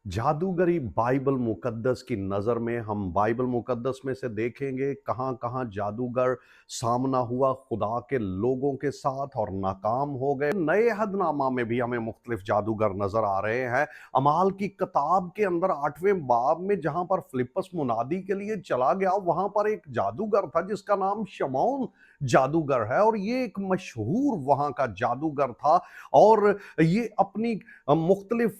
जादूगरी Bible मुकद्दस की नज़र में हम बाइबल मुकद्दस में से देखेंगे कहाँ कहाँ जादूगर सामना हुआ खुदा के लोगों के साथ और नाकाम हो गए। नए हदनामा में भी हमें मुख्तलिफ जादूगर नज़र आ रहे हैं। अमाल की किताब के अंदर 8वें बाब में जहाँ पर फिलिप्पस मुनादी के लिए चला गया, वहाँ पर एक जादूगर था जिसका नाम शमौन जादूगर है, और ये एक मशहूर वहाँ का जादूगर था। और ये अपनी मुख्तलिफ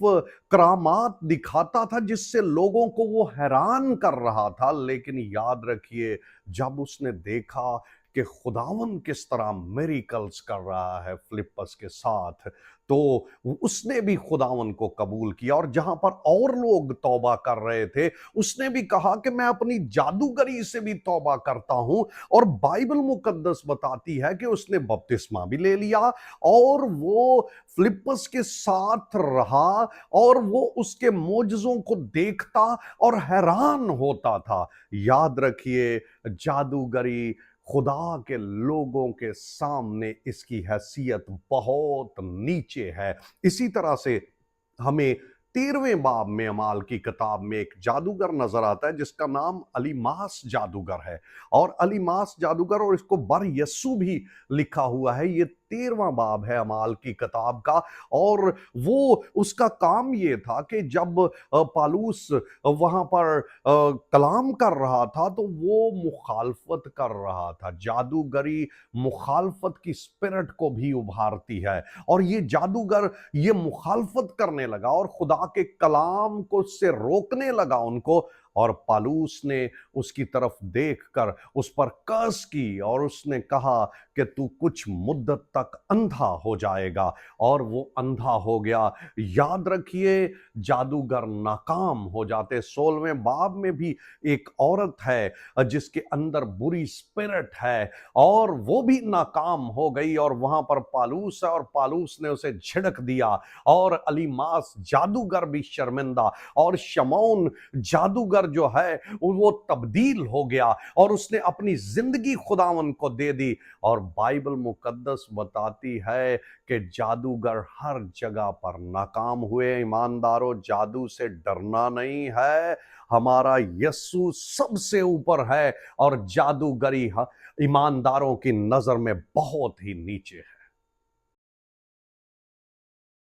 करामात दिखाता था जिससे लोगों को वो हैरान कर रहा था। लेकिन याद रखिए, जब उसने देखा कि खुदावन किस तरह मिरेकल्स कर रहा है फिलिप्पस के साथ, तो उसने भी खुदावन को कबूल किया। और जहां पर और लोग तौबा कर रहे थे, उसने भी कहा कि मैं अपनी जादूगरी से भी तौबा करता हूं। और बाइबल मुकद्दस बताती है कि उसने बपतिस्मा भी ले लिया और वो फिलिप्पस के साथ रहा, और वो उसके मोजज़ों को देखता और हैरान होता था। याद रखिए, जादूगरी खुदा के लोगों के सामने इसकी हैसियत बहुत नीचे है। इसी तरह से हमें 13वें बाब में अमाल की किताब में एक जादूगर नजर आता है जिसका नाम अलीमास जादूगर है। और अलीमास जादूगर, और इसको बर यस्सु भी लिखा हुआ है। ये 13वां बाब है अमाल की किताब का। और वो उसका काम ये था कि जब पालूस वहां पर कलाम कर रहा था तो वो मुखालफत कर रहा था। जादूगरी मुखालफत की स्पिरिट को भी उभारती है, और ये जादूगर ये मुखालफत करने लगा और खुदा के कलाम को उससे रोकने लगा उनको। और पालूस ने उसकी तरफ देखकर उस पर कर्स की और उसने कहा कि तू कुछ मुद्दत तक अंधा हो जाएगा। और वो अंधा हो गया। याद रखिए, जादूगर नाकाम हो जाते। 16वें बाब में भी एक औरत है जिसके अंदर बुरी स्पिरिट है, और वो भी नाकाम हो गई। और वहां पर पालूस है, और पालूस ने उसे झिड़क दिया, और अलीमास जादूगर भी शर्मिंदा, और शमौन जादूगर जो है वो तब्दील हो गया और उसने अपनी जिंदगी खुदावन को दे दी। और बाइबल मुकद्दस बताती है कि जादूगर हर जगह पर नाकाम हुए। ईमानदारों, जादू से डरना नहीं है। हमारा यस्सु सबसे ऊपर है, और जादूगरी ईमानदारों की नजर में बहुत ही नीचे है।